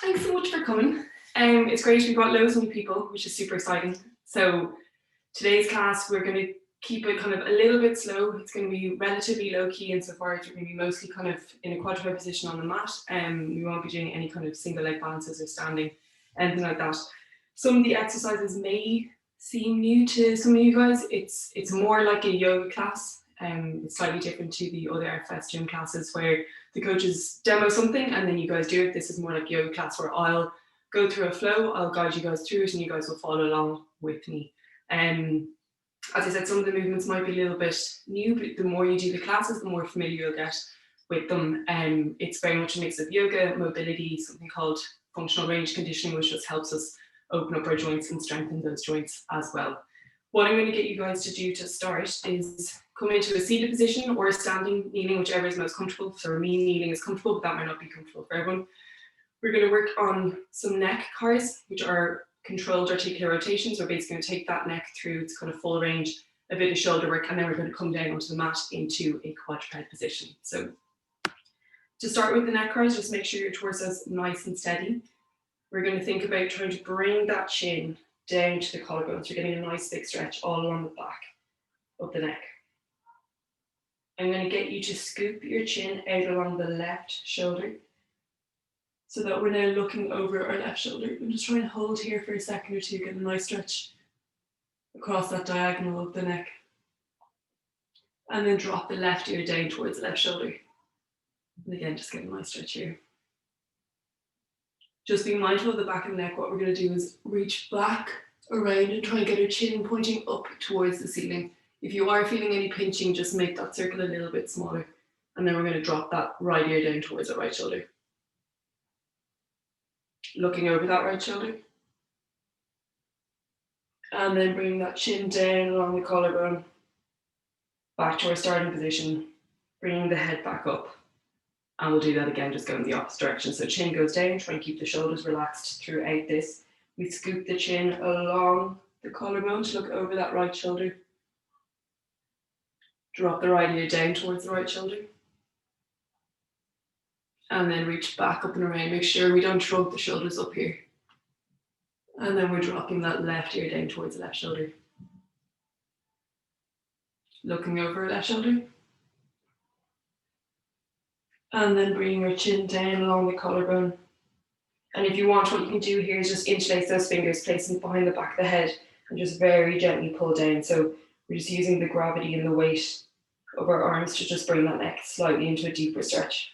Thanks so much for coming. It's great, we've got loads of new people, which is super exciting. So today's class, we're going to keep it kind of a little bit slow. It's going to be relatively low key insofar as we're going to be mostly kind of in a quadruped position on the mat. We won't be doing any kind of single leg balances or standing, anything like that. Some of the exercises may seem new to some of you guys. It's more like a yoga class. It's slightly different to the other FFS gym classes where the coaches demo something and then you guys do it. This is more like yoga class where I'll go through a flow, I'll guide you guys through it and you guys will follow along with me. As I said, some of the movements might be a little bit new, but the more you do the classes, the more familiar you'll get with them. It's very much a mix of yoga, mobility, something called functional range conditioning, which just helps us open up our joints and strengthen those joints as well. What I'm going to get you guys to do to start is come into a seated position or a standing, kneeling, whichever is most comfortable. So for me, kneeling is comfortable, but that might not be comfortable for everyone. We're going to work on some neck cars, which are controlled articular rotations. We're basically going to take that neck through its kind of full range, a bit of shoulder work, and then we're going to come down onto the mat into a quadruped position. So to start with the neck cars, just make sure your torso is nice and steady. We're going to think about trying to bring that chin down to the collarbone. So you're getting a nice big stretch all along the back of the neck. I'm going to get you to scoop your chin out along the left shoulder so that we're now looking over our left shoulder. I'm just trying to hold here for a second or two, get a nice stretch across that diagonal of the neck. And then drop the left ear down towards the left shoulder. And again, just get a nice stretch here. Just be mindful of the back of the neck. What we're going to do is reach back around and try and get our chin pointing up towards the ceiling. If you are feeling any pinching, just make that circle a little bit smaller. And then we're going to drop that right ear down towards the right shoulder. Looking over that right shoulder. And then bring that chin down along the collarbone. Back to our starting position. Bringing the head back up. And we'll do that again, just going the opposite direction. So chin goes down, try and keep the shoulders relaxed throughout this. We scoop the chin along the collarbone to look over that right shoulder. Drop the right ear down towards the right shoulder. And then reach back up and around. Make sure we don't shrug the shoulders up here. And then we're dropping that left ear down towards the left shoulder. Looking over our left shoulder. And then bringing our chin down along the collarbone. And if you want, what you can do here is just interlace those fingers, place them behind the back of the head, and just very gently pull down. So we're just using the gravity and the weight of our arms to just bring that neck slightly into a deeper stretch.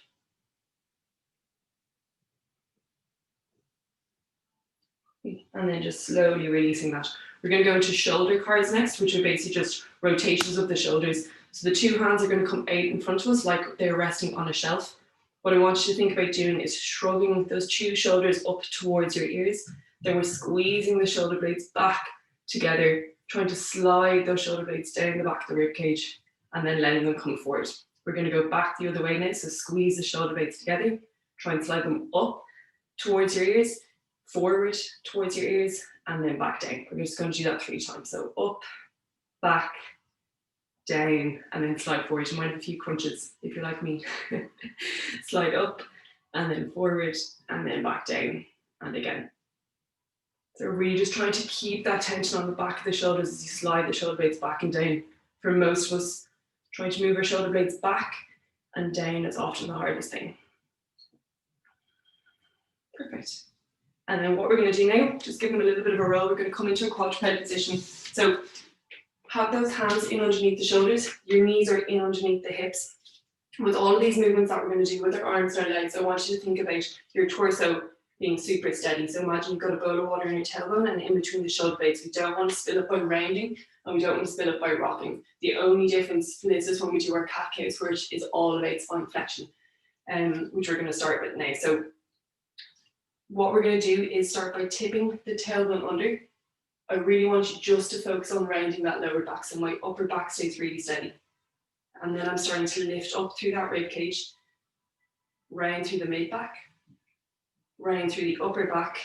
And then just slowly releasing that. We're going to go into shoulder cars next, which are basically just rotations of the shoulders. So the two hands are going to come out in front of us like they're resting on a shelf. What I want you to think about doing is shrugging those two shoulders up towards your ears. Then we're squeezing the shoulder blades back together, trying to slide those shoulder blades down the back of the rib cage and then letting them come forward. We're going to go back the other way now. So squeeze the shoulder blades together, try and slide them up towards your ears, forward towards your ears, and then back down. We're just going to do that 3 times. So up, back, down, and then slide forward. You might have a few crunches if you're like me. Slide up, and then forward, and then back down, and again. So we're really just trying to keep that tension on the back of the shoulders as you slide the shoulder blades back and down. For most of us, trying to move our shoulder blades back and down is often the hardest thing. Perfect. And then what we're going to do now, just give them a little bit of a roll, we're going to come into a quadruped position. So have those hands in underneath the shoulders, your knees are in underneath the hips. With all of these movements that we're going to do with our arms and our legs, I want you to think about your torso being super steady. So imagine you've got a bowl of water in your tailbone and in between the shoulder blades. We don't want to spill up by rounding and we don't want to spill up by rocking. The only difference from this is when we do our cat-cows, which is all about spine flexion, which we're going to start with now. So what we're going to do is start by tipping the tailbone under. I really want you just to focus on rounding that lower back, so my upper back stays really steady. And then I'm starting to lift up through that rib cage, round through the mid back, round through the upper back,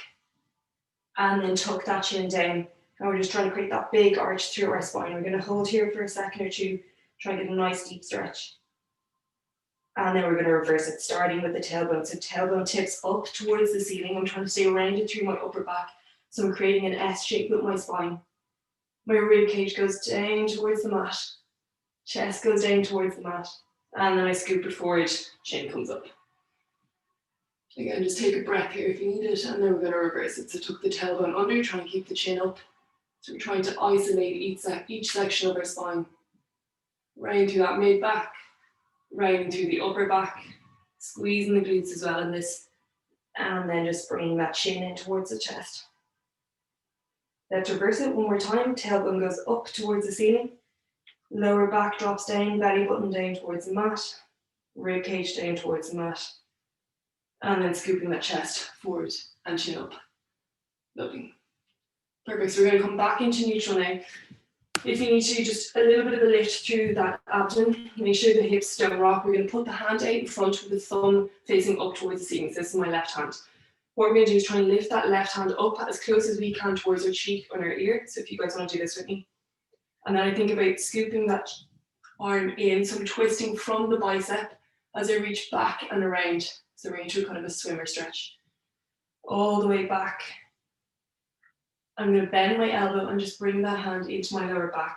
and then tuck that chin down. And we're just trying to create that big arch through our spine. We're going to hold here for a second or two, try and get a nice deep stretch. And then we're going to reverse it, starting with the tailbone. So tailbone tips up towards the ceiling. I'm trying to stay rounded through my upper back. So I'm creating an S shape with my spine. My rib cage goes down towards the mat. Chest goes down towards the mat. And then I scoop it forward, chin comes up. Again, just take a breath here if you need it. And then we're going to reverse it. So tuck the tailbone under, try and keep the chin up. So we're trying to isolate each section of our spine. Round through that mid back. Round through the upper back, squeezing the glutes as well in this, and then just bringing that chin in towards the chest. Let's reverse it one more time. Tailbone goes up towards the ceiling, lower back drops down, belly button down towards the mat, rib cage down towards the mat, and then scooping that chest forward and chin up. Lovely. Perfect. So we're going to come back into neutral now. If you need to, just a little bit of a lift through that abdomen. Make sure the hips don't rock. We're going to put the hand out in front with the thumb facing up towards the ceiling. So this is my left hand. What we're going to do is try and lift that left hand up as close as we can towards our cheek or our ear. So if you guys want to do this with me. And then I think about scooping that arm in. So I'm twisting from the bicep as I reach back and around. So we're into kind of a swimmer stretch. All the way back. I'm going to bend my elbow and just bring that hand into my lower back.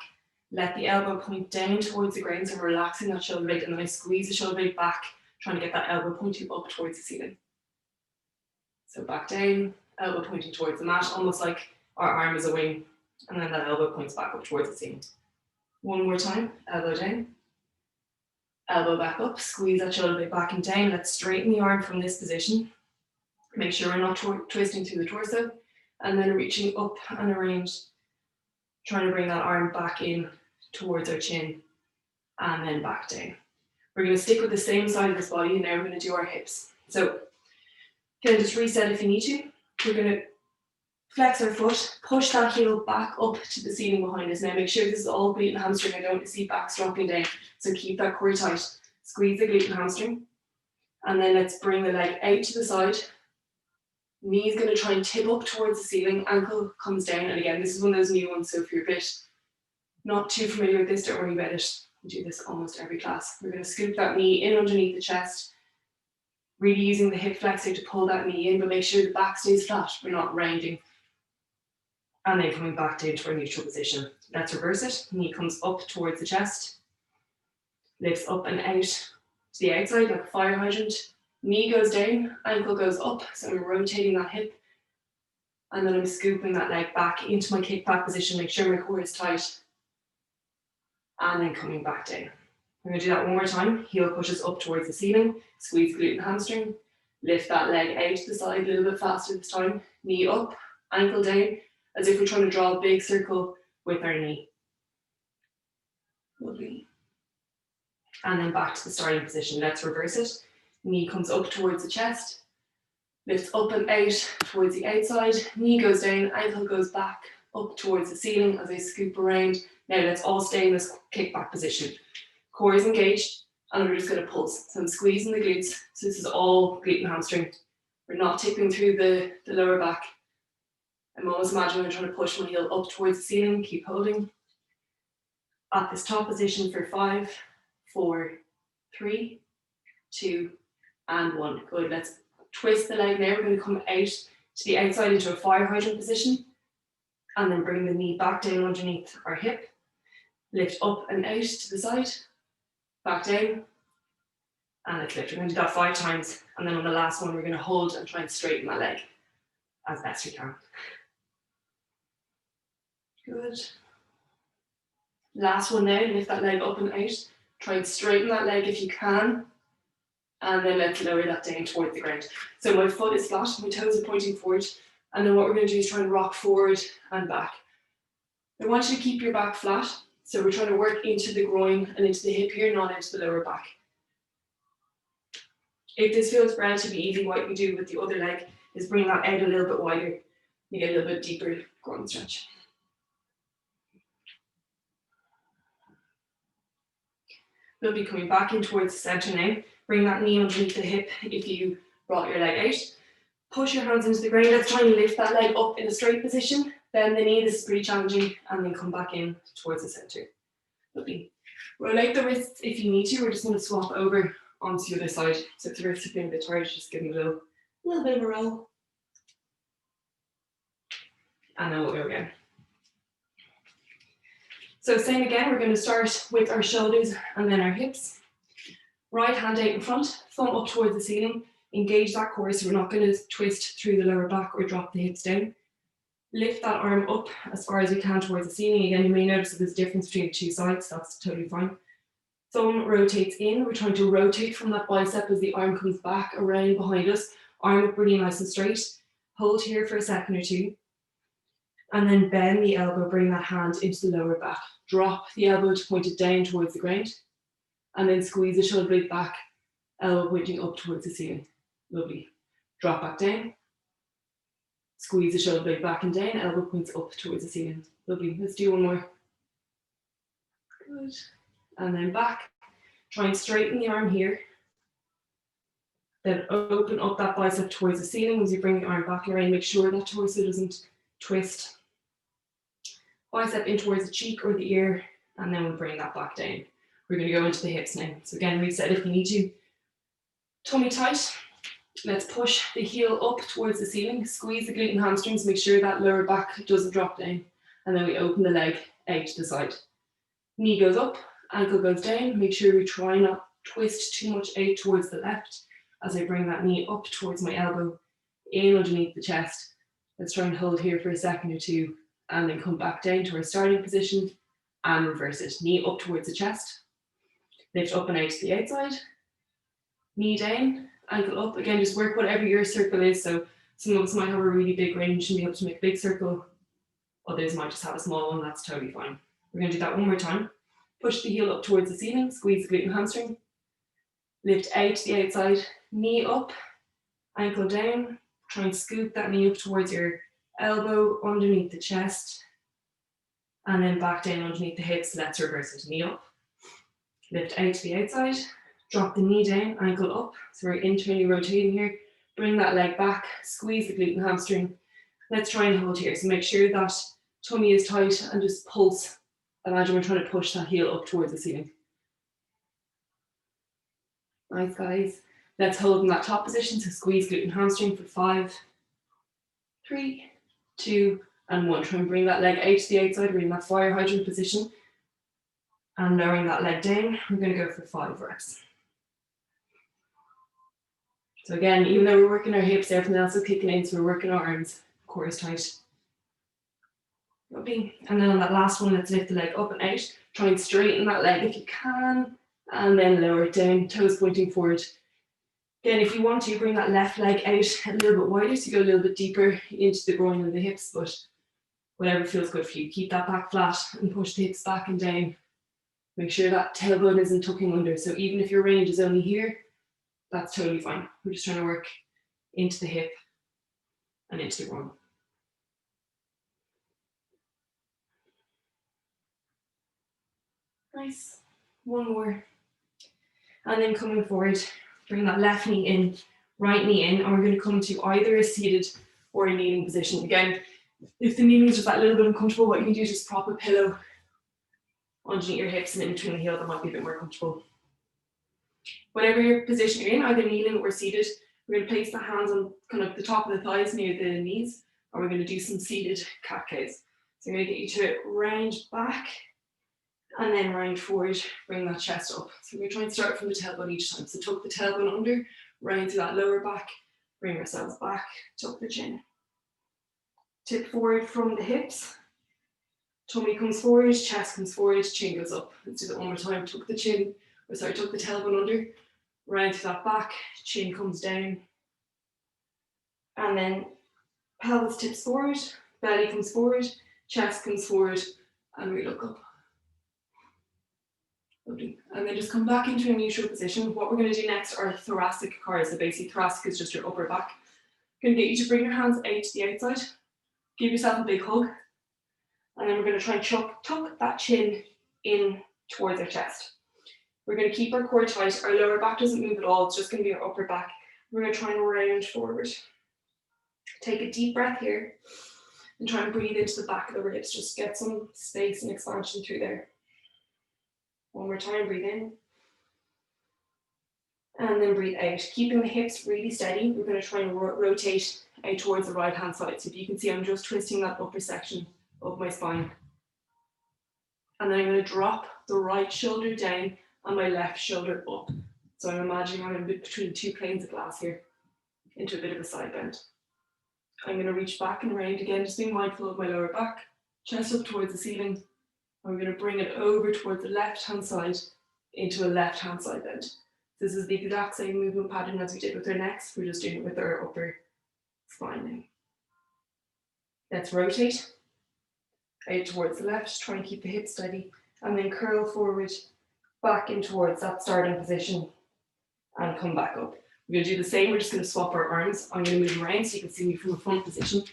Let the elbow point down towards the ground, so I'm relaxing that shoulder blade, and then I squeeze the shoulder blade back, trying to get that elbow pointing up towards the ceiling. So back down, elbow pointing towards the mat, almost like our arm is a wing, and then that elbow points back up towards the ceiling. One more time, elbow down, elbow back up, squeeze that shoulder blade back and down. Let's straighten the arm from this position. Make sure we're not twisting through the torso. And then reaching up and around, trying to bring that arm back in towards our chin, and then back down. We're going to stick with the same side of this body, and now we're going to do our hips. So, again, just reset if you need to. We're going to flex our foot, push that heel back up to the ceiling behind us. Now make sure this is all glute and hamstring. I don't want to see backs dropping down. So keep that core tight. Squeeze the glute and hamstring. And then let's bring the leg out to the side. Knee's going to try and tip up towards the ceiling, ankle comes down, and again, this is one of those new ones, so if you're a bit not too familiar with this, don't worry about it. We do this almost every class. We're going to scoop that knee in underneath the chest, really using the hip flexor to pull that knee in, but make sure the back stays flat, we're not rounding. And then coming back down to our neutral position. Let's reverse it. Knee comes up towards the chest, lifts up and out to the outside like a fire hydrant. Knee goes down, ankle goes up, so I'm rotating that hip. And then I'm scooping that leg back into my kickback position, make sure my core is tight. And then coming back down. We're going to do that one more time. Heel pushes up towards the ceiling, squeeze glute and hamstring. Lift that leg out to the side a little bit faster this time. Knee up, ankle down, as if we're trying to draw a big circle with our knee. Lovely. And then back to the starting position. Let's reverse it. Knee comes up towards the chest, lifts up and out towards the outside, knee goes down, ankle goes back up towards the ceiling as I scoop around. Now let's all stay in this kickback position. Core is engaged and we're just going to pulse. So I'm squeezing the glutes, so this is all glute and hamstring. We're not tipping through the lower back. I'm almost imagining I'm trying to push my heel up towards the ceiling, keep holding. At this top position for 5, 4, 3, 2, and 1. Good. Let's twist the leg now. We're going to come out to the outside into a fire hydrant position, and then bring the knee back down underneath our hip. Lift up and out to the side, back down, and let's lift. We're going to do that 5 times, and then on the last one, we're going to hold and try and straighten that leg as best we can. Good. Last one now. Lift that leg up and out. Try and straighten that leg if you can. And then let's lower that down towards the ground. So my foot is flat, my toes are pointing forward. And then what we're going to do is try and rock forward and back. I want you to keep your back flat. So we're trying to work into the groin and into the hip here, not into the lower back. If this feels relatively easy, what you do with the other leg is bring that out a little bit wider. You get a little bit deeper groin stretch. We'll be coming back in towards the center now. Bring that knee underneath the hip if you brought your leg out. Push your hands into the ground. Let's try and lift that leg up in a straight position. Bend the knee, this is pretty challenging, and then come back in towards the center. Lovely. Roll out the wrists if you need to. We're just going to swap over onto the other side. So if the wrists are feeling a bit tired, just give them a little bit of a roll. And then we'll go again. So same again, we're going to start with our shoulders and then our hips. Right hand out in front, thumb up towards the ceiling. Engage that core, so we're not going to twist through the lower back or drop the hips down. Lift that arm up as far as we can towards the ceiling. Again, you may notice that there's a difference between the two sides. That's totally fine. Thumb rotates in. We're trying to rotate from that bicep as the arm comes back around behind us. Arm up really nice and straight. Hold here for a second or two. And then bend the elbow, bring that hand into the lower back. Drop the elbow to point it down towards the ground. And then squeeze the shoulder blade back, elbow pointing up towards the ceiling. Lovely. Drop back down. Squeeze the shoulder blade back and down, elbow points up towards the ceiling. Lovely. Let's do one more. Good. And then back. Try and straighten the arm here. Then open up that bicep towards the ceiling as you bring the arm back and around. Make sure that torso doesn't twist. Bicep in towards the cheek or the ear, and then we'll bring that back down. We're going to go into the hips now. So again, reset if you need to. Tummy tight. Let's push the heel up towards the ceiling. Squeeze the glute and hamstrings. Make sure that lower back doesn't drop down. And then we open the leg out to the side. Knee goes up, ankle goes down. Make sure we try not twist too much out towards the left as I bring that knee up towards my elbow, in underneath the chest. Let's try and hold here for a second or two, and then come back down to our starting position and reverse it. Knee up towards the chest. Lift up and out to the outside. Knee down, ankle up. Again, just work whatever your circle is. So some of us might have a really big range and be able to make a big circle. Others might just have a small one. That's totally fine. We're going to do that one more time. Push the heel up towards the ceiling. Squeeze the glute and hamstring. Lift out to the outside. Knee up, ankle down. Try and scoop that knee up towards your elbow, underneath the chest. And then back down underneath the hips. Let's reverse it. Knee up. Lift out to the outside. Drop the knee down, ankle up. So we're internally rotating here. Bring that leg back. Squeeze the glute and hamstring. Let's try and hold here. So make sure that tummy is tight and just pulse. Imagine we're trying to push that heel up towards the ceiling. Nice, guys. Let's hold in that top position. So squeeze glute and hamstring for 5, 3, 2, and 1. Try and bring that leg out to the outside. We're in that fire hydrant position. And lowering that leg down. We're going to go for 5 reps. So again, even though we're working our hips, everything else is kicking in. So we're working our arms, core is tight. Lovely. And then on that last one, let's lift the leg up and out. Try and straighten that leg if you can. And then lower it down, toes pointing forward. Again, if you want to, bring that left leg out a little bit wider so you go a little bit deeper into the groin and the hips, but whatever feels good for you. Keep that back flat and push the hips back and down. Make sure that tailbone isn't tucking under. So even if your range is only here, that's totally fine. We're just trying to work into the hip and into the groin. Nice. One more. And then coming forward, bring that left knee in, right knee in, and we're going to come to either a seated or a kneeling position. Again, if the kneeling is just that little bit uncomfortable, what you can do is just prop a pillow underneath your hips and in between the heel. That might be a bit more comfortable. Whatever your position you're in, either kneeling or seated, we're going to place the hands on kind of the top of the thighs near the knees, and we're going to do some seated cat cows. So I'm going to get you to round back and then round forward, bring that chest up. So we're trying to start from the tailbone each time. So tuck the tailbone under, round to that lower back, bring ourselves back, tuck the chin. Tip forward from the hips, tummy comes forward, chest comes forward, chin goes up. Let's do that one more time. Tuck the tailbone under, round to that back, chin comes down. And then pelvis tips forward, belly comes forward, chest comes forward, and we look up. Lovely. And then just come back into a neutral position. What we're going to do next are thoracic curls. So basically thoracic is just your upper back. I'm going to get you to bring your hands out to the outside. Give yourself a big hug. And then we're going to try and tuck that chin in towards our chest. We're going to keep our core tight. Our lower back doesn't move at all. It's just going to be our upper back. We're going to try and round forward. Take a deep breath here and try and breathe into the back of the ribs. Just get some space and expansion through there. One more time, breathe in. And then breathe out. Keeping the hips really steady, we're going to try and rotate out towards the right hand side. So if you can see, I'm just twisting that upper section of my spine. And then I'm going to drop the right shoulder down and my left shoulder up. So I'm imagining I'm in between two planes of glass here, into a bit of a side bend. I'm going to reach back and around again, just being mindful of my lower back, chest up towards the ceiling. I'm going to bring it over towards the left hand side into a left hand side bend. This is the exact same movement pattern as we did with our necks. We're just doing it with our upper spine now. Let's rotate out towards the left, try and keep the hips steady, and then curl forward back in towards that starting position and come back up. We're going to do the same. We're just going to swap our arms. I'm going to move around so you can see me from a front position.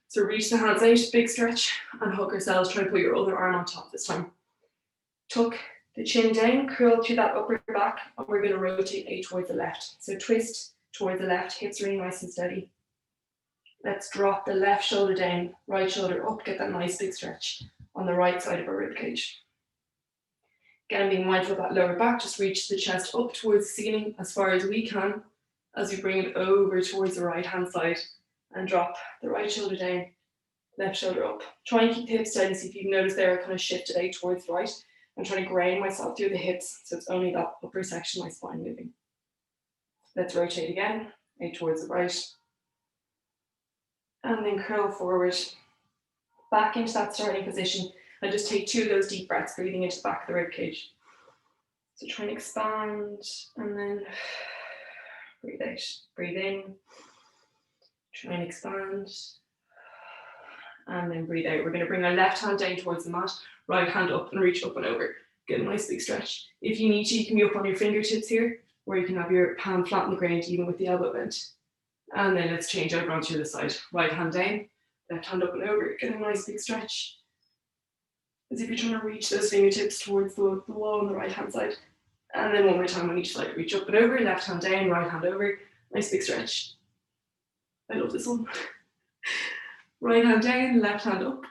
So reach the hands out, big stretch, and hug ourselves. Try and put your other arm on top this time. Tuck the chin down, curl through that upper back, and we're going to rotate out towards the left. So twist towards the left, hips really nice and steady. Let's drop the left shoulder down, right shoulder up, get that nice big stretch on the right side of our rib cage. Again, being mindful of that lower back, just reach the chest up towards the ceiling as far as we can as we bring it over towards the right hand side and drop the right shoulder down, left shoulder up. Try and keep the hips steady. So if you've noticed there, I kind of shifted out towards the right. I'm trying to ground myself through the hips, so it's only that upper section of my spine moving. Let's rotate again, out towards the right. And then curl forward, back into that starting position. And just take 2 of those deep breaths, breathing into the back of the rib cage. So try and expand, and then breathe out. Breathe in, try and expand, and then breathe out. We're going to bring our left hand down towards the mat, right hand up and reach up and over. Get a nice big stretch. If you need to, you can be up on your fingertips here, or you can have your palm flat on the ground, even with the elbow bent. And then let's change over onto the other side. Right hand down, left hand up and over. Get a nice big stretch. As if you're trying to reach those fingertips towards the wall on the right hand side. And then one more time on each side. Reach up and over, left hand down, right hand over. Nice big stretch. I love this one. Right hand down, left hand up.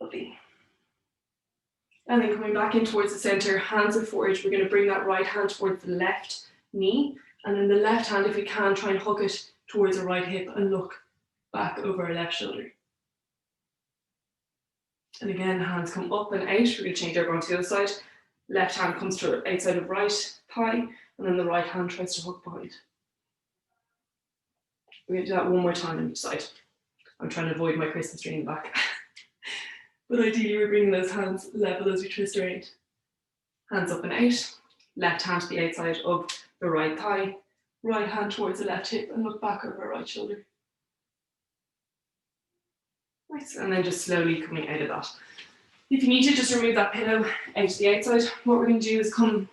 Lovely. And then coming back in towards the center, hands are forward. We're going to bring that right hand towards the left knee. And then the left hand, if we can, try and hook it towards the right hip and look back over our left shoulder. And again, hands come up and out. We're going to change over onto the other side. Left hand comes to the outside of right thigh, and then the right hand tries to hook behind. We're going to do that one more time on each side. I'm trying to avoid my Christmas tree in the back. But ideally, we're bringing those hands level as we twist around. Hands up and out. Left hand to the outside of the right thigh. Right hand towards the left hip and look back over our right shoulder. Nice, and then just slowly coming out of that. If you need to, just remove that pillow out to the outside. What we're going to do is come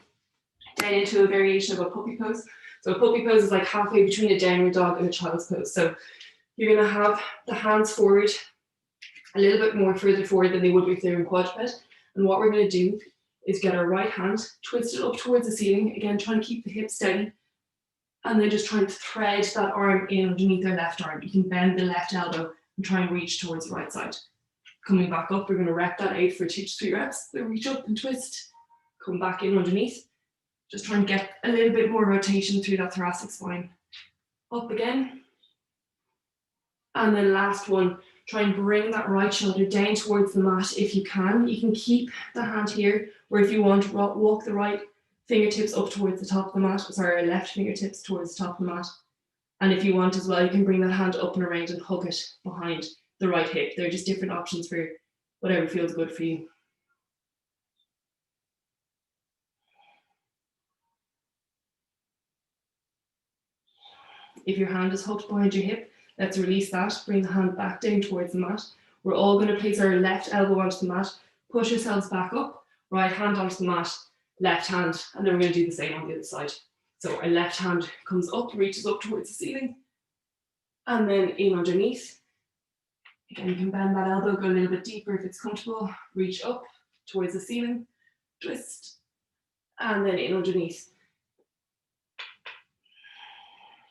down into a variation of a puppy pose. So a puppy pose is like halfway between a downward dog and a child's pose. So you're going to have the hands forward, a little bit more further forward than they would be if they were in quadruped. And what we're going to do is get our right hand, twist it up towards the ceiling. Again, trying to keep the hips steady. And then just trying to thread that arm in underneath our left arm. You can bend the left elbow and try and reach towards the right side. Coming back up, we're going to rep that out for 2 to 3 reps. Then reach up and twist. Come back in underneath. Just try and get a little bit more rotation through that thoracic spine. Up again. And then last one, try and bring that right shoulder down towards the mat if you can. You can keep the hand here, or if you want, walk the right fingertips up towards the top of the mat. Sorry, left fingertips towards the top of the mat. And if you want as well, you can bring that hand up and around and hug it behind the right hip. They're just different options for whatever feels good for you. If your hand is hooked behind your hip, let's release that. Bring the hand back down towards the mat. We're all going to place our left elbow onto the mat, push ourselves back up, right hand onto the mat, left hand, and then we're going to do the same on the other side. So our left hand comes up, reaches up towards the ceiling, and then in underneath. Again, you can bend that elbow, go a little bit deeper if it's comfortable. Reach up towards the ceiling, twist, and then in underneath.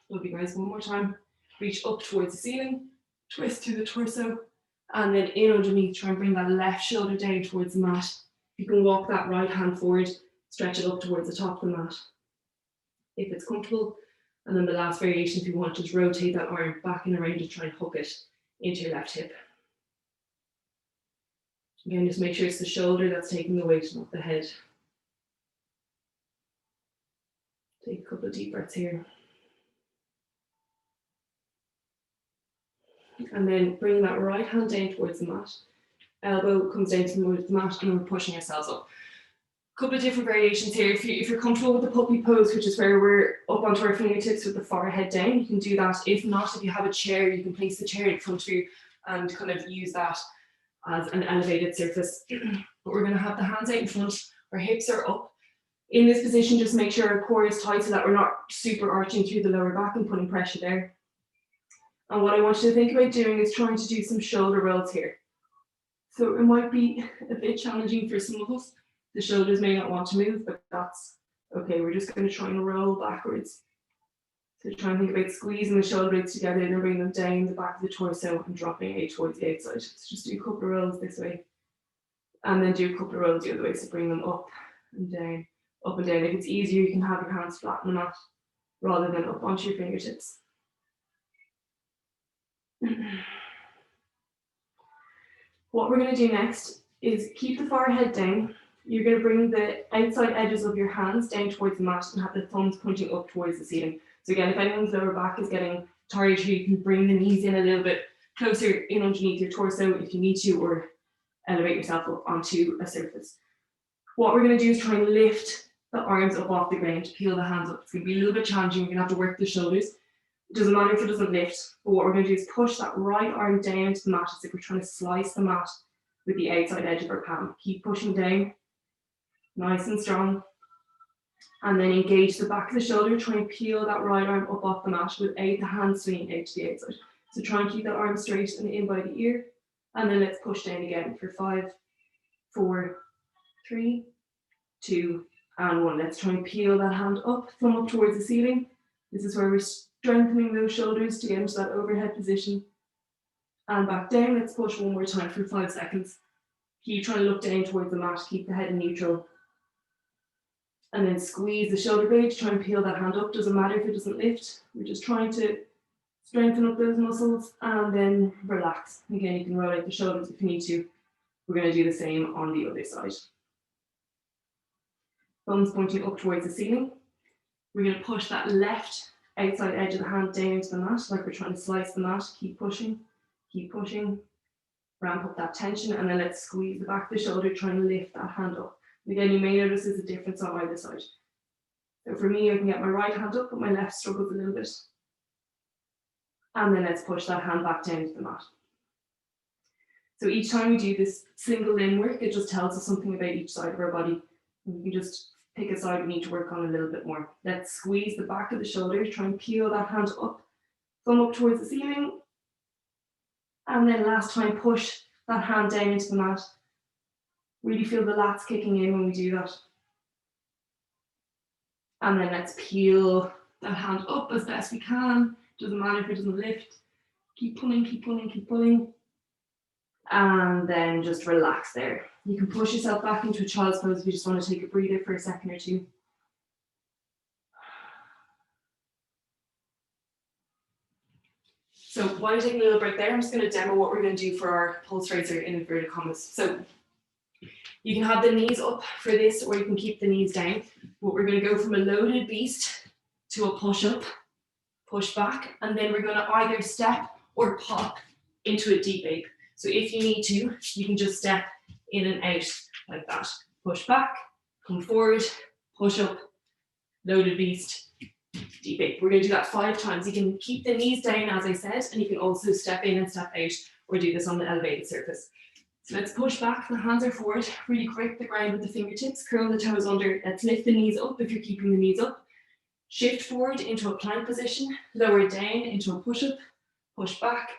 Lovely, guys. One more time. Reach up towards the ceiling, twist through the torso, and then in underneath. Try and bring that left shoulder down towards the mat. You can walk that right hand forward, stretch it up towards the top of the mat if it's comfortable. And then the last variation, if you want, is rotate that arm back and around to try and hook it into your left hip. Again, just make sure it's the shoulder that's taking the weight, not the head. Take a couple of deep breaths here. And then bring that right hand down towards the mat. Elbow comes down towards the mat, and then we're pushing ourselves up. A couple of different variations here. If you're comfortable with the puppy pose, which is where we're up onto our fingertips with the forehead down, you can do that. If not, if you have a chair, you can place the chair in front of you and kind of use that as an elevated surface. But we're going to have the hands out in front, our hips are up. In this position, just make sure our core is tight so that we're not super arching through the lower back and putting pressure there. And what I want you to think about doing is trying to do some shoulder rolls here. So it might be a bit challenging for some of us. The shoulders may not want to move, but that's okay. We're just going to try and roll backwards. So try and think about squeezing the shoulder blades together and then bring them down the back of the torso and dropping out towards the outside. So just do a couple of rolls this way. And then do a couple of rolls the other way. So bring them up and down, up and down. If it's easier, you can have your hands flat on the mat rather than up onto your fingertips. What we're going to do next is keep the forehead down. You're going to bring the outside edges of your hands down towards the mat and have the thumbs pointing up towards the ceiling. So again, if anyone's lower back is getting tired, you can bring the knees in a little bit closer in underneath your torso if you need to, or elevate yourself up onto a surface. What we're going to do is try and lift the arms up off the ground, peel the hands up. It's going to be a little bit challenging. You're going to have to work the shoulders. It doesn't matter if it doesn't lift, but what we're going to do is push that right arm down to the mat as if we're trying to slice the mat with the outside edge of our palm. Keep pushing down, nice and strong. And then engage the back of the shoulder, try and peel that right arm up off the mat without the hand swinging out to the outside. So try and keep that arm straight and in by the ear. And then let's push down again for 5, 4, 3, 2, and 1. Let's try and peel that hand up, thumb up towards the ceiling. This is where we're strengthening those shoulders to get into that overhead position. And back down, let's push one more time for 5 seconds. Keep trying to look down towards the mat, keep the head in neutral. And then squeeze the shoulder blade, try and peel that hand up. Doesn't matter if it doesn't lift. We're just trying to strengthen up those muscles and then relax. Again, you can roll out the shoulders if you need to. We're going to do the same on the other side. Thumbs pointing up towards the ceiling. We're going to push that left outside edge of the hand down to the mat, like we're trying to slice the mat. Keep pushing, ramp up that tension, and then let's squeeze the back of the shoulder, try and lift that hand up. And again, you may notice there's a difference on either side. So for me, I can get my right hand up, but my left struggles a little bit. And then let's push that hand back down to the mat. So each time we do this single limb work, it just tells us something about each side of our body. And we can just pick a side we need to work on a little bit more. Let's squeeze the back of the shoulder, try and peel that hand up, thumb up towards the ceiling. And then last time, push that hand down into the mat. Really feel the lats kicking in when we do that. And then let's peel that hand up as best we can. Doesn't matter if it doesn't lift. Keep pulling, keep pulling, keep pulling. And then just relax there. You can push yourself back into a child's pose if you just want to take a breather for a second or two. So while you're taking a little break there, I'm just going to demo what we're going to do for our pulse raiser in inverted commas. So you can have the knees up for this, or you can keep the knees down. But we're going to go from a loaded beast to a push up, push back, and then we're going to either step or pop into a deep ape. So if you need to, you can just step in and out like that. Push back, come forward, push up, loaded beast, deep ape. We're going to do that 5 times. You can keep the knees down, as I said, and you can also step in and step out, or do this on the elevated surface. So let's push back, the hands are forward, really grip the ground with the fingertips, curl the toes under. Let's lift the knees up if you're keeping the knees up. Shift forward into a plank position, lower down into a push-up, push back,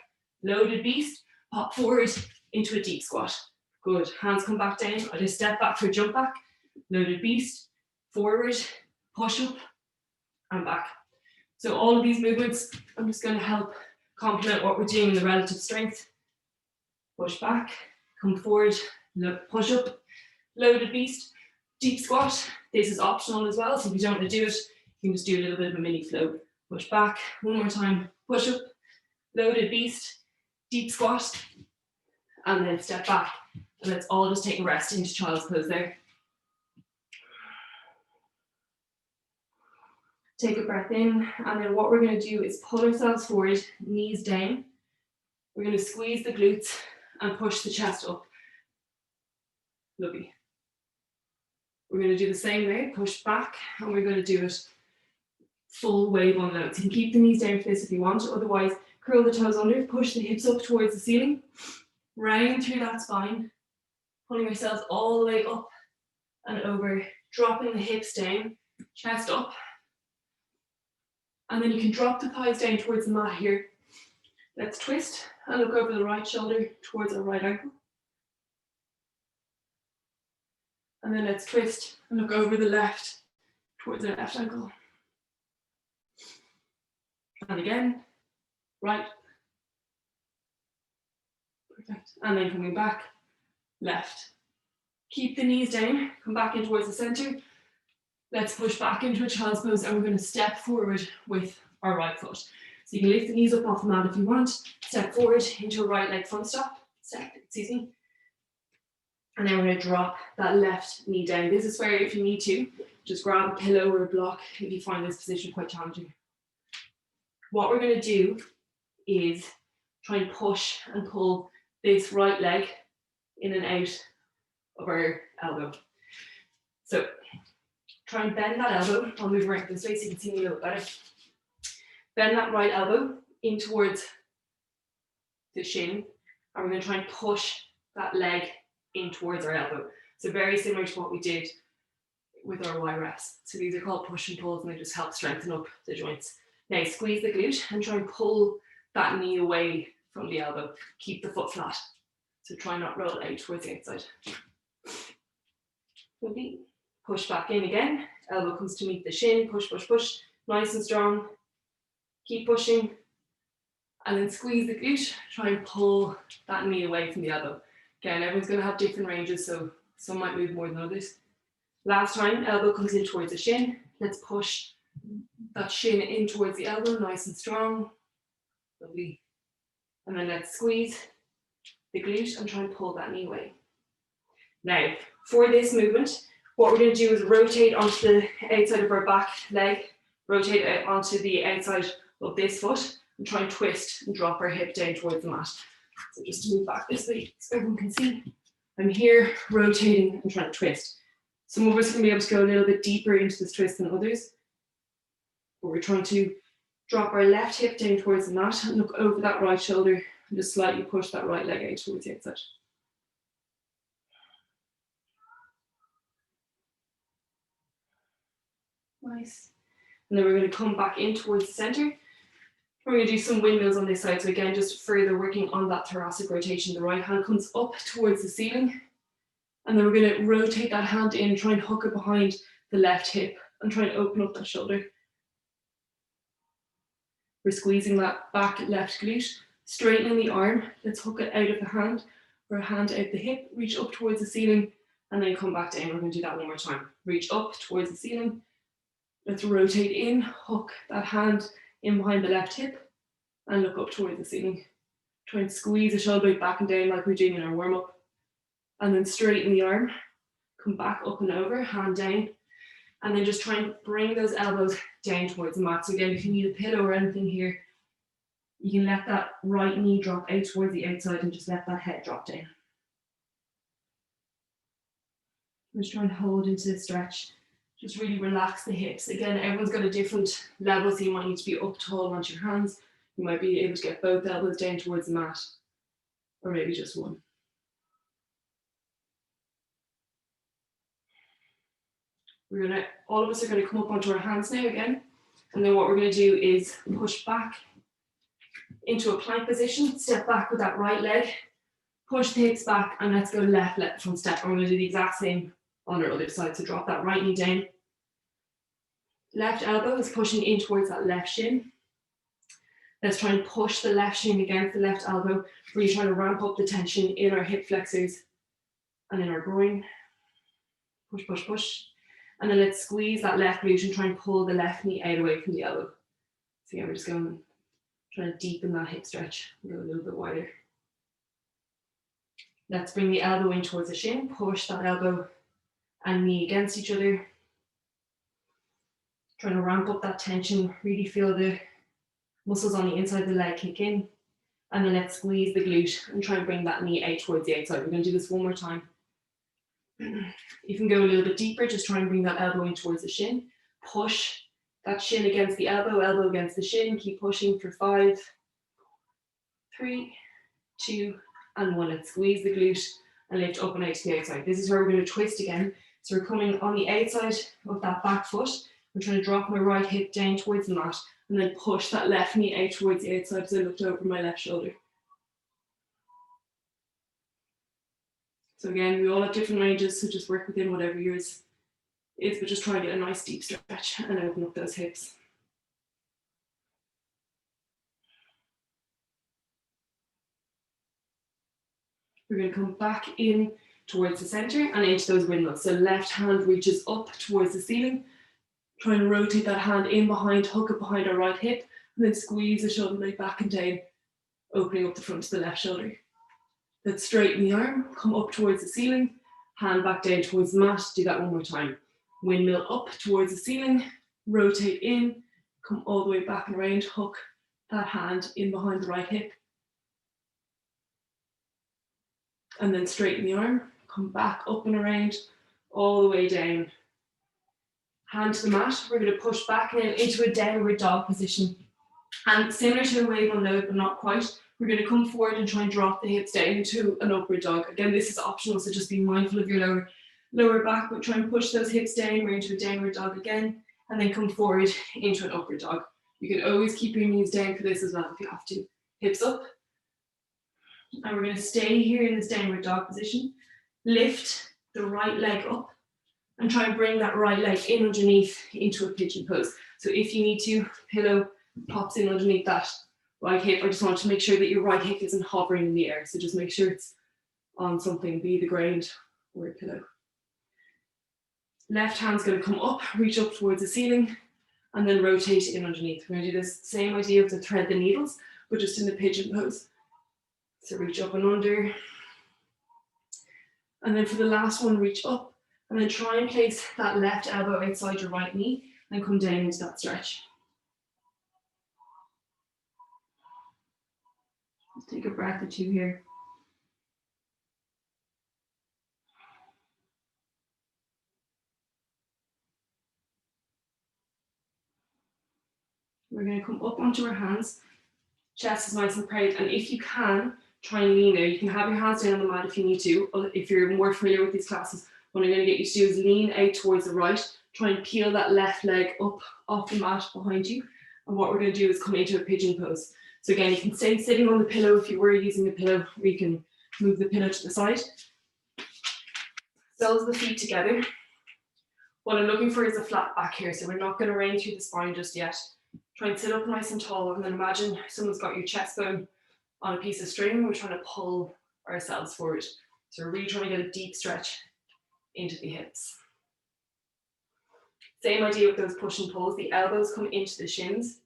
loaded beast, pop forward into a deep squat. Good, hands come back down. I just step back for a jump back, loaded beast, forward, push up, and back. So all of these movements, I'm just going to help complement what we're doing in the relative strength. Push back, come forward, push up, loaded beast. deep squat. This is optional as well, so if you don't want to do it, you can just do a little bit of a mini flow. Push back, one more time, push up, loaded beast, deep squat, and then step back. And let's all just take a rest into child's pose there. Take a breath in, and then what we're going to do is pull ourselves forward, knees down. We're going to squeeze the glutes and push the chest up. Lovely. We're going to do the same way, push back, and we're going to do it full wave on loads. You can keep the knees down for this if you want, otherwise curl the toes under, push the hips up towards the ceiling, round through that spine, pulling ourselves all the way up and over, dropping the hips down, chest up. And then you can drop the thighs down towards the mat here. Let's twist and look over the right shoulder towards our right ankle. And then let's twist and look over the left towards our left ankle. And again, right. Perfect. And then coming back, left. Keep the knees down, come back in towards the center. Let's push back into a child's pose, and we're going to step forward with our right foot. So you can lift the knees up off the mat if you want, step forward into a right leg front step, and then we're going to drop that left knee down. This is where, if you need to, just grab a pillow or a block if you find this position quite challenging. What we're going to do is try and push and pull this right leg in and out of our elbow. So try and bend that elbow. I'll move around this way so you can see me a little better. Bend that right elbow in towards the shin, and we're going to try and push that leg in towards our elbow. So very similar to what we did with our Y reps. So these are called push and pulls, and they just help strengthen up the joints. Now squeeze the glute and try and pull that knee away from the elbow. Keep the foot flat. So try not roll out towards the outside. Lovely. Push back in again. Elbow comes to meet the shin. Push, push, push. Nice and strong. Keep pushing. And then squeeze the glute. Try and pull that knee away from the elbow. Again, everyone's going to have different ranges, so some might move more than others. Last time, elbow comes in towards the shin. Let's push that shin in towards the elbow, nice and strong. Lovely. And then let's squeeze the glute and try and pull that knee away. Now, for this movement, what we're going to do is rotate onto the outside of our back leg, rotate it onto the outside of this foot, and try and twist and drop our hip down towards the mat. So just to move back this way so everyone can see. I'm here rotating and trying to twist. Some of us are going to be able to go a little bit deeper into this twist than others. But we're trying to drop our left hip down towards the mat and look over that right shoulder and just slightly push that right leg out towards the outside. Nice. And then we're going to come back in towards the center. We're going to do some windmills on this side. So again, just further working on that thoracic rotation. The right hand comes up towards the ceiling. And then we're going to rotate that hand in, try and hook it behind the left hip and try and open up that shoulder. We're squeezing that back left glute, straightening the arm. Let's hook it out of the hand, or a hand out the hip, reach up towards the ceiling, and then come back down. We're going to do that one more time. Reach up towards the ceiling. Let's rotate in, hook that hand in behind the left hip, and look up towards the ceiling. Try and squeeze the shoulder blade back and down like we're doing in our warm-up. And then straighten the arm, come back up and over, hand down, and then just try and bring those elbows down towards the mat. So again, if you need a pillow or anything here, you can let that right knee drop out towards the outside and just let that head drop down. Just try and hold into the stretch. Just really relax the hips. Again, everyone's got a different level, so you might need to be up tall onto your hands. You might be able to get both elbows down towards the mat, or maybe just one. All of us are going to come up onto our hands now again. And then what we're going to do is push back into a plank position, step back with that right leg, push the hips back, and let's go left front step. And we're going to do the exact same on our other side. So drop that right knee down. Left elbow is pushing in towards that left shin. Let's try and push the left shin against the left elbow, really trying to ramp up the tension in our hip flexors and in our groin. Push, push, push. And then let's squeeze that left glute and try and pull the left knee out away from the elbow. So yeah, we're just going, trying to deepen that hip stretch and go a little bit wider. Let's bring the elbow in towards the shin, push that elbow and knee against each other. Trying to ramp up that tension, really feel the muscles on the inside of the leg kick in. And then let's squeeze the glute and try and bring that knee out towards the outside. We're going to do this one more time. You can go a little bit deeper, just try and bring that elbow in towards the shin. Push that shin against the elbow, elbow against the shin. Keep pushing for 5, 3, 2, and 1. Let's squeeze the glute and lift up and out to the outside. This is where we're going to twist again. So we're coming on the outside of that back foot. I'm trying to drop my right hip down towards the mat and then push that left knee out towards the outside as I looked over my left shoulder. So again, we all have different ranges, so just work within whatever yours is, but just try and get a nice deep stretch and open up those hips. We're going to come back in towards the center and into those windmills. So left hand reaches up towards the ceiling. Try and rotate that hand in behind, hook it behind our right hip, and then squeeze the shoulder blade back and down, opening up the front of the left shoulder. Let's straighten the arm, come up towards the ceiling, hand back down towards the mat. Do that one more time. Windmill up towards the ceiling, rotate in, come all the way back and around, hook that hand in behind the right hip. And then straighten the arm, come back up and around, all the way down. Hand to the mat, we're going to push back now into a downward dog position. And similar to a wave on load, but not quite, we're going to come forward and try and drop the hips down into an upward dog. Again, this is optional, so just be mindful of your lower back, but try and push those hips down. We're into a downward dog again, and then come forward into an upward dog. You can always keep your knees down for this as well if you have to. Hips up. And we're going to stay here in this downward dog position. Lift the right leg up and try and bring that right leg in underneath into a pigeon pose. So if you need to, pillow pops in underneath that right hip. I just want to make sure that your right hip isn't hovering in the air. So just make sure it's on something, be the ground or a pillow. Left hand's going to come up, reach up towards the ceiling, and then rotate in underneath. We're going to do this same idea of the thread the needles, but just in the pigeon pose. So reach up and under. And then for the last one, reach up. And then try and place that left elbow outside your right knee and come down into that stretch. Let's take a breath or two here. We're going to come up onto our hands. Chest is nice and proud. And if you can, try and lean there. You can have your hands down on the mat if you need to. If you're more familiar with these classes, what I'm going to get you to do is lean out towards the right. Try and peel that left leg up off the mat behind you. And what we're going to do is come into a pigeon pose. So again, you can stay sitting on the pillow if you were using the pillow, or you can move the pillow to the side. Soles of the feet together. What I'm looking for is a flat back here. So we're not going to rain through the spine just yet. Try and sit up nice and tall, and then imagine someone's got your chest bone on a piece of string. We're trying to pull ourselves forward. So we're really trying to get a deep stretch into the hips. Same idea with those push and pulls. The elbows come into the shins.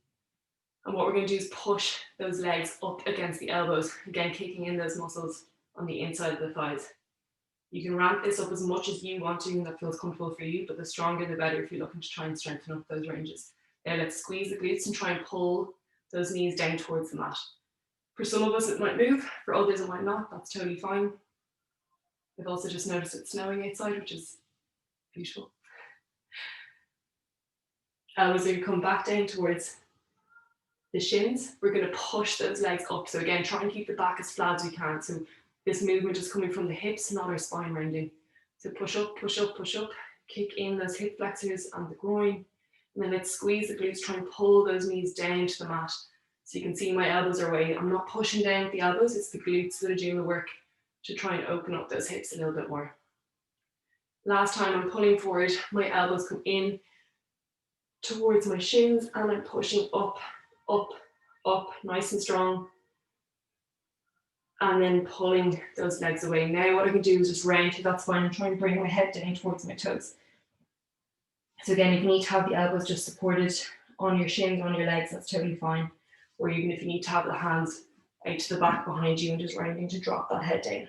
And what we're going to do is push those legs up against the elbows. Again, kicking in those muscles on the inside of the thighs. You can ramp this up as much as you want to and that feels comfortable for you, but the stronger the better if you're looking to try and strengthen up those ranges. Now let's squeeze the glutes and try and pull those knees down towards the mat. For some of us it might move, for others it might not. That's totally fine. I've also just noticed it's snowing outside, which is beautiful. Elbows are going to come back down towards the shins. We're going to push those legs up. So again, try and keep the back as flat as we can. So this movement is coming from the hips, not our spine rounding. So push up, push up, push up. Kick in those hip flexors and the groin. And then let's squeeze the glutes, try and pull those knees down to the mat. So you can see my elbows are away. I'm not pushing down with the elbows, it's the glutes that are doing the work to try and open up those hips a little bit more. Last time I'm pulling forward, my elbows come in towards my shins and I'm pushing up, up, up, nice and strong. and then pulling those legs away. Now what I can do is just round to that spine and try and bring my head down towards my toes. So again, if you need to have the elbows just supported on your shins, on your legs, that's totally fine. Or even if you need to have the hands out to the back behind you and just rounding to drop that head down.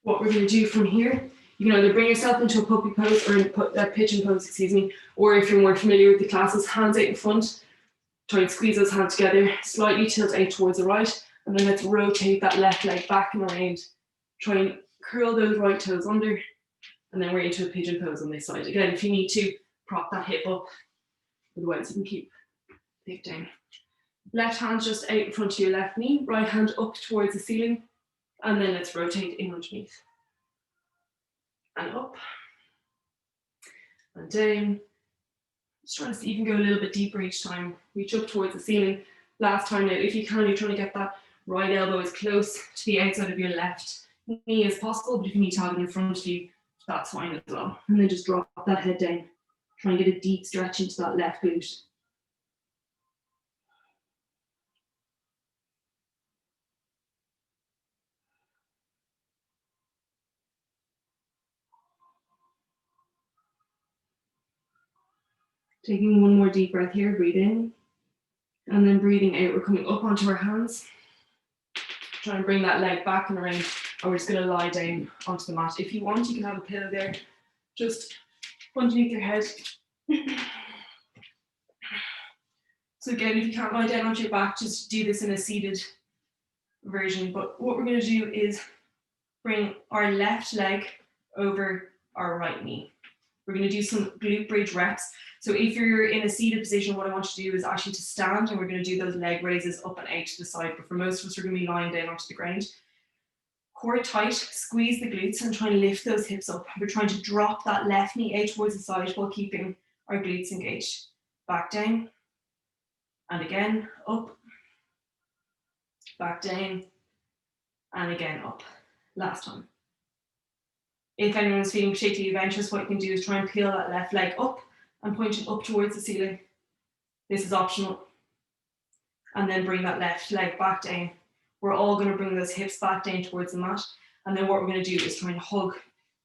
What we're going to do from here, you can either bring yourself into a puppy pose or a pigeon pose, excuse me, or if you're more familiar with the classes, hands out in front, try and squeeze those hands together, slightly tilt out towards the right, and then let's rotate that left leg back and around. Try and curl those right toes under, and then we're into a pigeon pose on this side. Again, if you need to, prop that hip up, otherwise you can keep the hip down. Left hand just out in front of your left knee, right hand up towards the ceiling, and then let's rotate in underneath. And up, and down. Just trying to see if you can go a little bit deeper each time. Reach up towards the ceiling. Last time now, if you can, you're trying to get that right elbow as close to the outside of your left knee as possible, but if you need to have it in front of you, that's fine as well. And then just drop that head down. Try and get a deep stretch into that left glute. Taking one more deep breath here, breathe in. And then breathing out, we're coming up onto our hands. Try and bring that leg back and around, and we're just going to lie down onto the mat. If you want, you can have a pillow there, just underneath your head. So again, if you can't lie down onto your back, just do this in a seated version. But what we're going to do is bring our left leg over our right knee. We're going to do some glute bridge reps. So if you're in a seated position, what I want you to do is actually to stand, and we're going to do those leg raises up and out to the side. But for most of us, we're going to be lying down onto the ground. Core tight, squeeze the glutes and try and lift those hips up. We're trying to drop that left knee out towards the side while keeping our glutes engaged. Back down, and again, up, back down, and again, up. Last time. If anyone's feeling particularly adventurous, what you can do is try and peel that left leg up and point it up towards the ceiling. This is optional. And then bring that left leg back down. We're all going to bring those hips back down towards the mat. And then what we're going to do is try and hug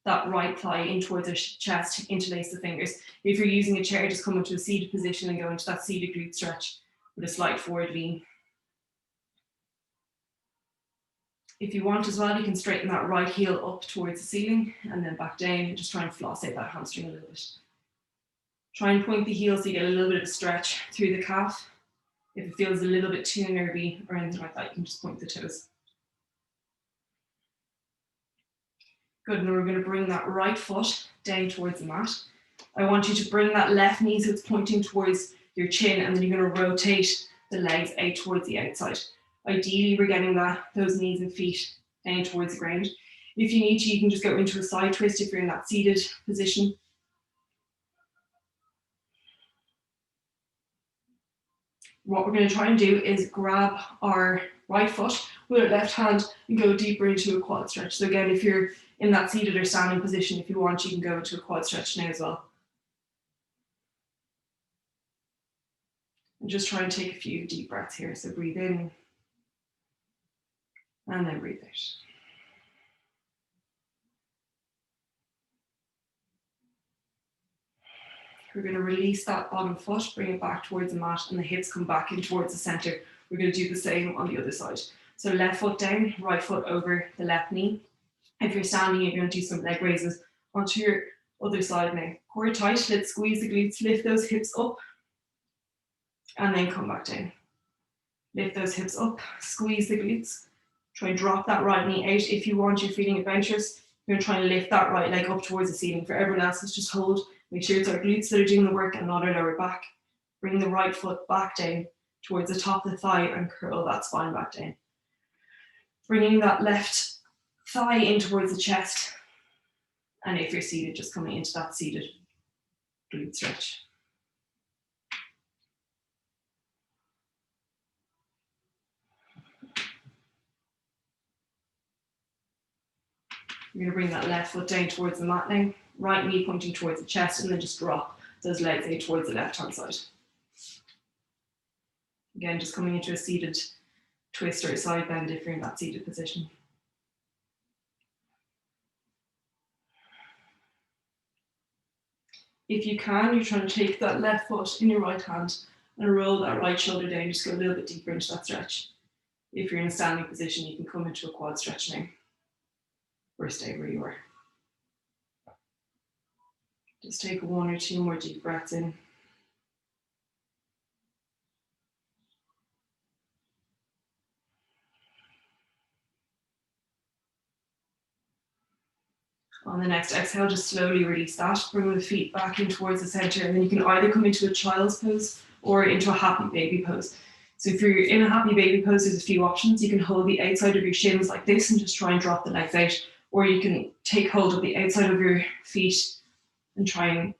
that right thigh in towards our chest, interlace the fingers. If you're using a chair, just come into a seated position and go into that seated glute stretch with a slight forward lean. If you want as well, you can straighten that right heel up towards the ceiling and then back down and just try and floss out that hamstring a little bit. Try and point the heel so you get a little bit of a stretch through the calf. If it feels a little bit too nervy or anything like that, you can just point the toes. Good, and then we're going to bring that right foot down towards the mat. I want you to bring that left knee so it's pointing towards your chin, and then you're going to rotate the legs out towards the outside. Ideally, we're getting those knees and feet down towards the ground. If you need to, you can just go into a side twist if you're in that seated position. What we're going to try and do is grab our right foot with our left hand and go deeper into a quad stretch. So again, if you're in that seated or standing position, if you want, you can go into a quad stretch now as well. And just try and take a few deep breaths here. So breathe in and then breathe out. We're going to release that bottom foot, bring it back towards the mat, and the hips come back in towards the center. We're going to do the same on the other side. So left foot down, right foot over the left knee. If you're standing, you're going to do some leg raises onto your other side now. Core tight, let's squeeze the glutes, lift those hips up, and then come back down. Lift those hips up, squeeze the glutes. Try and drop that right knee out. If you want, you're feeling adventurous, you're going to try and lift that right leg up towards the ceiling. For everyone else, it's just hold. Make sure it's our glutes that are doing the work and not our lower back. Bring the right foot back down towards the top of the thigh and curl that spine back down. Bringing that left thigh in towards the chest. And if you're seated, just coming into that seated glute stretch. You're going to bring that left foot down towards the mat now. Right knee pointing towards the chest, and then just drop those legs out towards the left-hand side. Again, just coming into a seated twist or a side bend if you're in that seated position. If you can, you're trying to take that left foot in your right hand and roll that right shoulder down, just go a little bit deeper into that stretch. If you're in a standing position, you can come into a quad stretch now, or stay where you are. Just take 1 or 2 more deep breaths in. On the next exhale, just slowly release that. Bring the feet back in towards the center, and then you can either come into a child's pose or into a happy baby pose. So if you're in a happy baby pose, there's a few options. You can hold the outside of your shins like this and just try and drop the legs out, or you can take hold of the outside of your feet and try and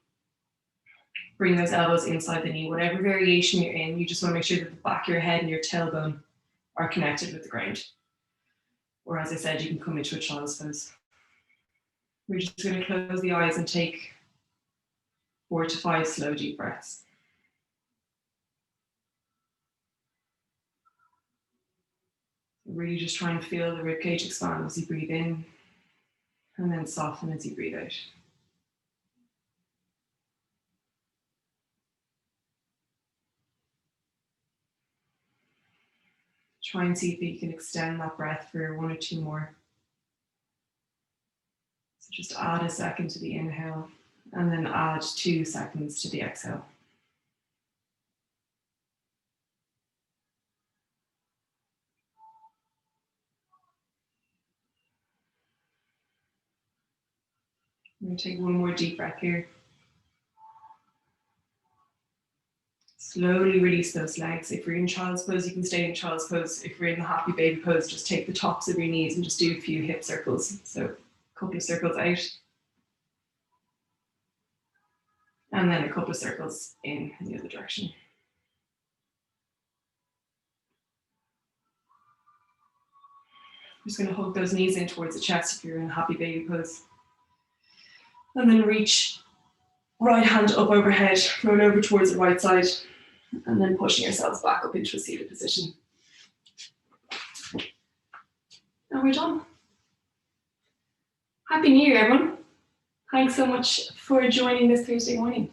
bring those elbows inside the knee. Whatever variation you're in, you just want to make sure that the back of your head and your tailbone are connected with the ground. Or as I said, you can come into a child's pose. We're just going to close the eyes and take 4 to 5 slow deep breaths. Really just try and feel the ribcage expand as you breathe in, and then soften as you breathe out. Try and see if you can extend that breath for 1 or 2 more. So just add a second to the inhale, and then add 2 seconds to the exhale. I'm going to take 1 more deep breath here. Slowly release those legs. If you're in child's pose, you can stay in child's pose. If you're in the happy baby pose, just take the tops of your knees and just do a few hip circles. So a couple of circles out. And then a couple of circles in the other direction. I'm just going to hug those knees in towards the chest if you're in a happy baby pose. And then reach right hand up overhead, roll over towards the right side, and then pushing yourselves back up into a seated position. And we're done. Happy New Year, everyone. Thanks so much for joining this Thursday morning.